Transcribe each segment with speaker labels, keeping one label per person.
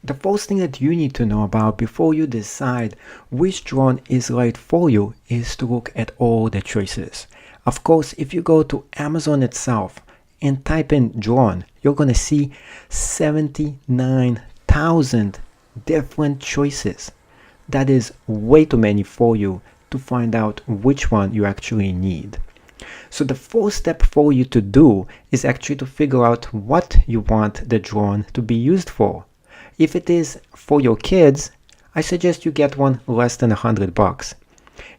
Speaker 1: The first thing that you need to know about before you decide which drone is right for you is to look at all the choices. Of course, if you go to Amazon itself and type in drone, you're going to see 79,000 different choices. That is way too many for you to find out which one you actually need. So the first step for you to do is actually to figure out what you want the drone to be used for. If it is for your kids, I suggest you get one less than $100.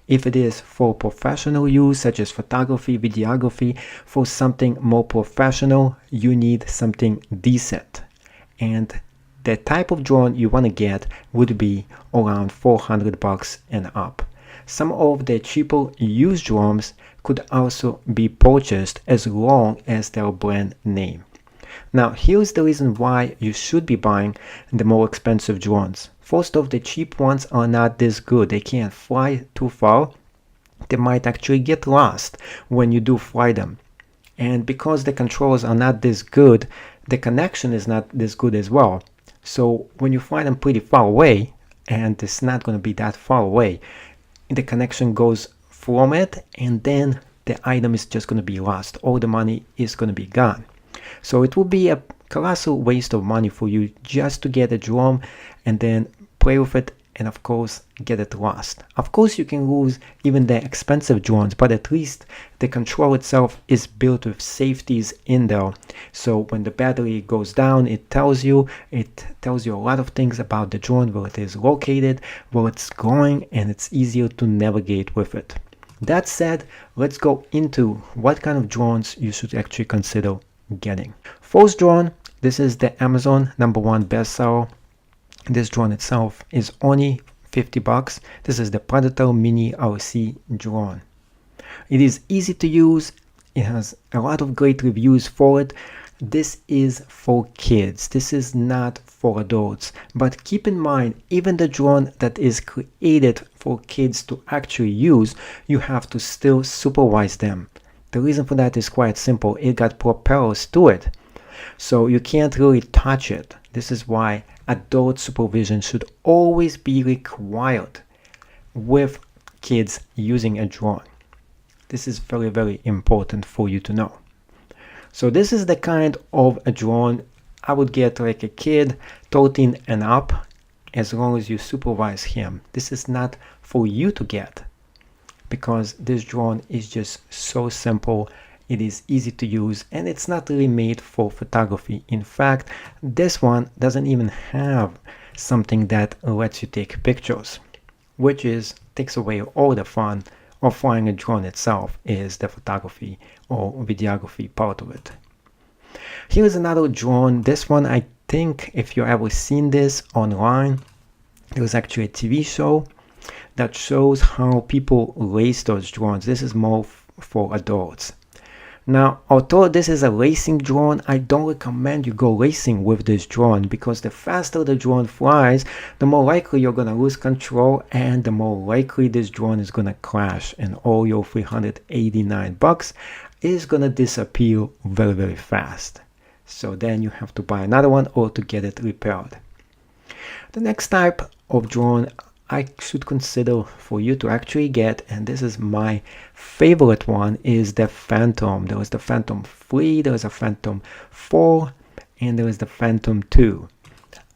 Speaker 1: If it is for professional use, such as photography, videography, for something more professional, you need something decent. And the type of drone you want to get would be around $400 and up. Some of the cheaper used drones could also be purchased as long as they're brand name. Now, here's the reason why you should be buying the more expensive drones. First off, the cheap ones are not this good. They can't fly too far. They might actually get lost when you do fly them. And because the controls are not this good, the connection is not this good as well. So when you fly them pretty far away, and it's not going to be that far away, the connection goes from it, and then the item is just going to be lost. All the money is going to be gone. So it will be a colossal waste of money for you just to get a drone and then play with it and of course get it lost. Of course you can lose even the expensive drones, but at least the control itself is built with safeties in there. So when the battery goes down, it tells you a lot of things about the drone, where it is located, where it's going, and it's easier to navigate with it. That said, let's go into what kind of drones you should actually consider getting. First drone, this is the Amazon #1 bestseller. This drone itself is only $50. This is the Predator Mini RC drone. It is easy to use. It has a lot of great reviews for it. This is for kids. This is not for adults. But keep in mind, even the drone that is created for kids to actually use, you have to still supervise them. The reason for that is quite simple. It got propellers to it, so you can't really touch it. This is why adult supervision should always be required with kids using a drone. This is very, very important for you to know. So this is the kind of a drone I would get like a kid 13 and up, as long as you supervise him. This is not for you to get, because this drone is just so simple, it is easy to use, and it's not really made for photography. In fact, this one doesn't even have something that lets you take pictures, which takes away all the fun of flying a drone itself, is the photography or videography part of it. Here's another drone. This one, I think if you've ever seen this online, there was actually a TV show that shows how people race those drones. This is more for adults. Now, although this is a racing drone, I don't recommend you go racing with this drone, because the faster the drone flies, the more likely you're going to lose control, and the more likely this drone is going to crash, and all your $389 is going to disappear very, very fast. So then you have to buy another one or to get it repaired. The next type of drone I should consider for you to actually get, and this is my favorite one, is the Phantom. There was the Phantom 3, there was a Phantom 4, and there was the Phantom 2.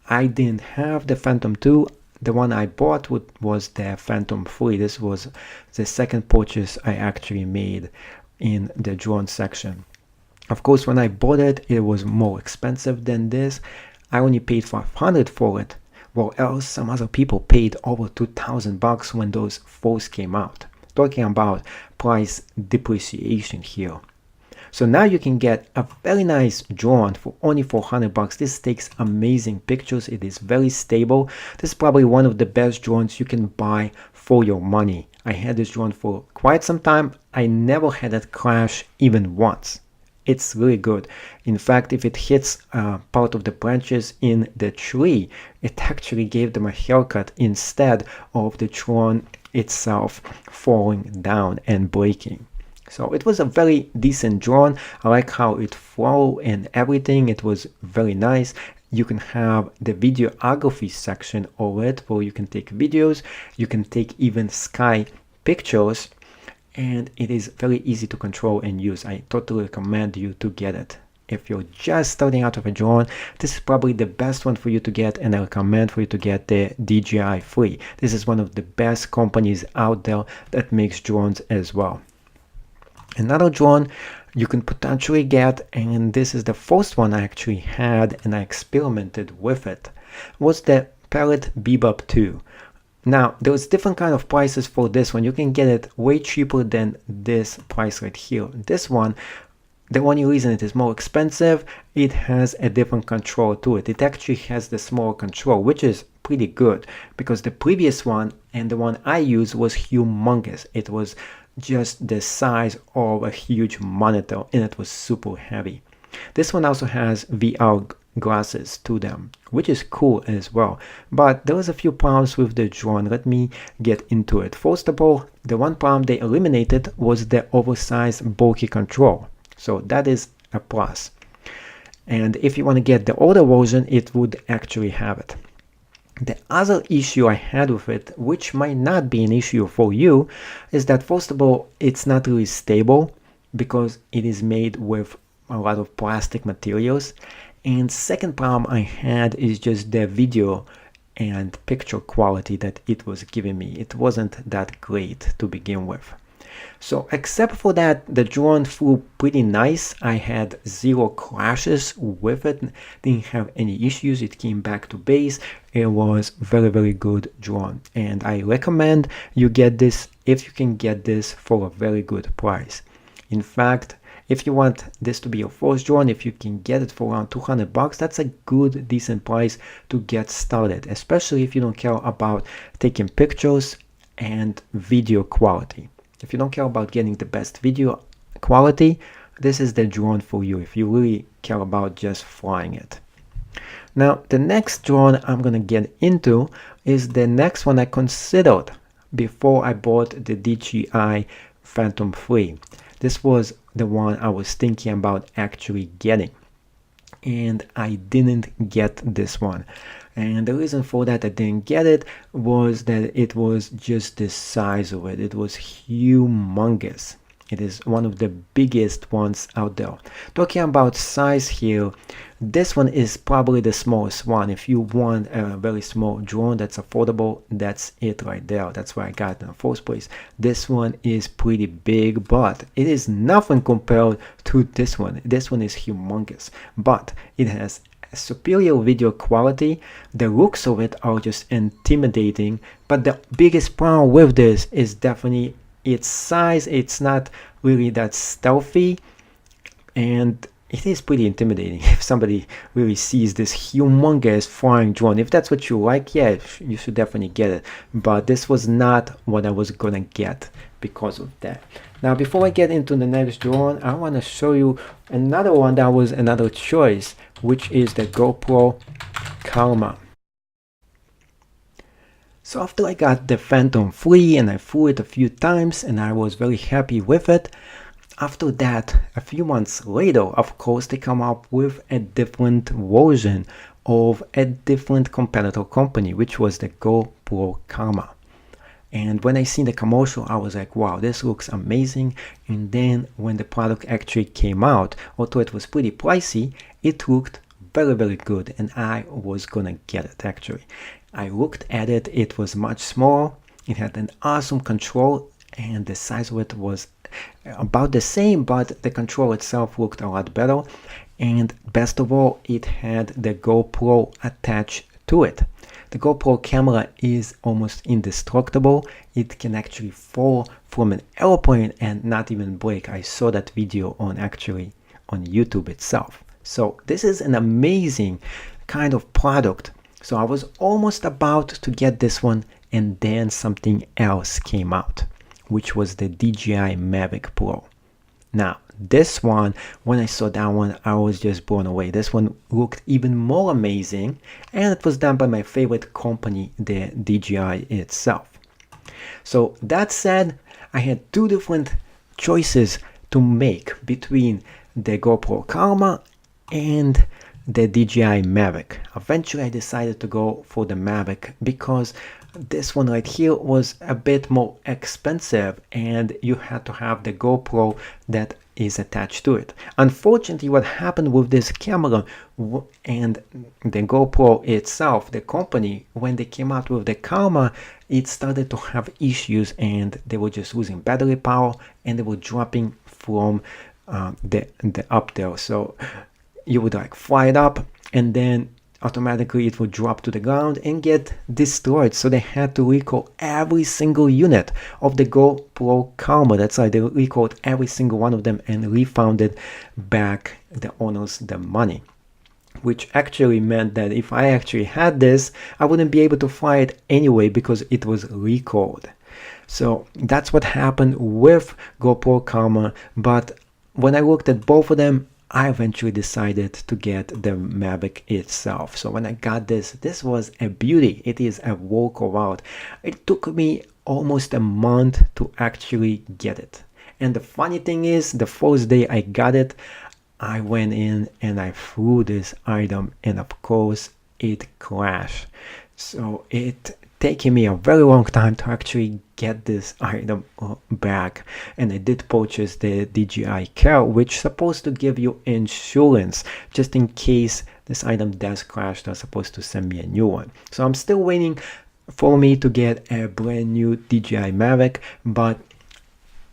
Speaker 1: I didn't have the Phantom 2. The one I bought was the Phantom 3. This was the second purchase I actually made in the drone section. Of course, when I bought it, it was more expensive than this. I only paid $500 for it. Well, else some other people paid over $2,000 when those first came out. Talking about price depreciation here. So now you can get a very nice drone for only $400. This takes amazing pictures. It is very stable. This is probably one of the best drones you can buy for your money. I had this drone for quite some time. I never had it crash even once. It's really good. In fact, if it hits part of the branches in the tree, it actually gave them a haircut instead of the drone itself falling down and breaking. So it was a very decent drone. I like how it flew and everything. It was very nice. you can have the videography section of it where you can take videos, you can take even sky pictures, and it is very easy to control and use. I totally recommend you to get it. If you're just starting out with a drone, this is probably the best one for you to get, and I recommend for you to get the DJI Free. This is one of the best companies out there that makes drones as well. Another drone you can potentially get, and this is the first one I actually had and I experimented with it, was the Parrot Bebop 2. Now, there's different kind of prices for this one. You can get it way cheaper than this price right here. This one, the only reason it is more expensive, it has a different control to it. It actually has the small control, which is pretty good, because the previous one and the one I used was humongous. It was just the size of a huge monitor, and it was super heavy. This one also has VR glasses to them, which is cool as well. But there was a few problems with the drone. Let me get into it. First of all, the one problem they eliminated was the oversized bulky control. So that is a plus. And if you want to get the older version, it would actually have it. The other issue I had with it, which might not be an issue for you, is that first of all, it's not really stable because it is made with a lot of plastic materials. And second problem I had is just the video and picture quality that it was giving me. It wasn't that great to begin with. So except for that, the drone flew pretty nice. I had 0 crashes with it, didn't have any issues. It came back to base. It was very good drone, and I recommend you get this if you can get this for a very good price. In fact, if you want this to be your first drone, if you can get it for around 200 bucks, that's a good decent price to get started, especially if you don't care about taking pictures and video quality. If you don't care about getting the best video quality, this is the drone for you if you really care about just flying it. Now, the next drone I'm going to get into is the next one I considered before I bought the DJI Phantom 3. This was the one I was thinking about actually getting, and I didn't get this one. And the reason for that I didn't get it was that it was just the size of it. It was humongous. It is one of the biggest ones out there. Talking about size here, this one is probably the smallest one. If you want a very small drone that's affordable, that's it right there. That's why I got it in the first place. This one is pretty big, but it is nothing compared to this one. This one is humongous, but it has superior video quality. The looks of it are just intimidating, but the biggest problem with this is definitely its size. It's not really that stealthy, and it is pretty intimidating if somebody really sees this humongous flying drone. If that's what you like, yeah, you should definitely get it, but this was not what I was gonna get because of that. Now, before I get into the next drone, I want to show you another one that was another choice, which is the GoPro Karma. So after I got the Phantom 3 and I flew it a few times and I was very happy with it, after that, a few months later, of course, they come up with a different version of a different competitor company, which was the GoPro Karma. And when I seen the commercial, I was like, wow, this looks amazing. And then when the product actually came out, although it was pretty pricey, it looked very good, and I was gonna get it actually. I looked at it, it was much smaller, it had an awesome control, and the size of it was about the same, but the control itself looked a lot better. And best of all, it had the GoPro attached to it. The GoPro camera is almost indestructible. It can actually fall from an airplane and not even break. I saw that video on YouTube itself. So this is an amazing kind of product. So I was almost about to get this one, and then something else came out, which was the DJI Mavic Pro. Now, this one, when I saw that one, I was just blown away. This one looked even more amazing, and it was done by my favorite company, the DJI itself. So that said, I had two different choices to make between the GoPro Karma and the DJI Mavic. Eventually I decided to go for the Mavic because this one right here was a bit more expensive and you had to have the GoPro that is attached to it. Unfortunately, what happened with this camera and the GoPro itself, the company, when they came out with the camera, it started to have issues and they were just losing battery power and they were dropping from the up there. So you would like fly it up and then automatically it would drop to the ground and get destroyed. So they had to recall every single unit of the GoPro camera. That's why they recalled every single one of them and refunded back the owners the money, which actually meant that if I actually had this, I wouldn't be able to fly it anyway because it was recalled. So that's what happened with GoPro camera. But when I looked at both of them, I eventually decided to get the Mavic itself. So when I got this was a beauty. It is a workout. It took me almost a month to actually get it. And the funny thing is, the first day I got it, I went in and I flew this item and of course it crashed. So it taken me a very long time to actually get this item back, and I did purchase the DJI Care, which is supposed to give you insurance just in case this item does crash. They're supposed to send me a new one. So I'm still waiting for me to get a brand new DJI Mavic, but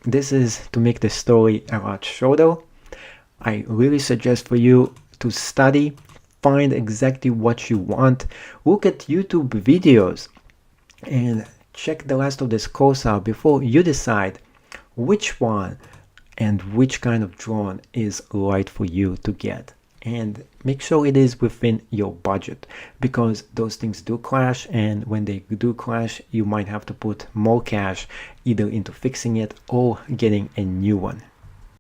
Speaker 1: this is to make the story a lot shorter. I really suggest for you to study, find exactly what you want, look at YouTube videos and check the rest of this course out before you decide which one and which kind of drone is right for you to get. And make sure it is within your budget, because those things do clash, and when they do clash, you might have to put more cash either into fixing it or getting a new one.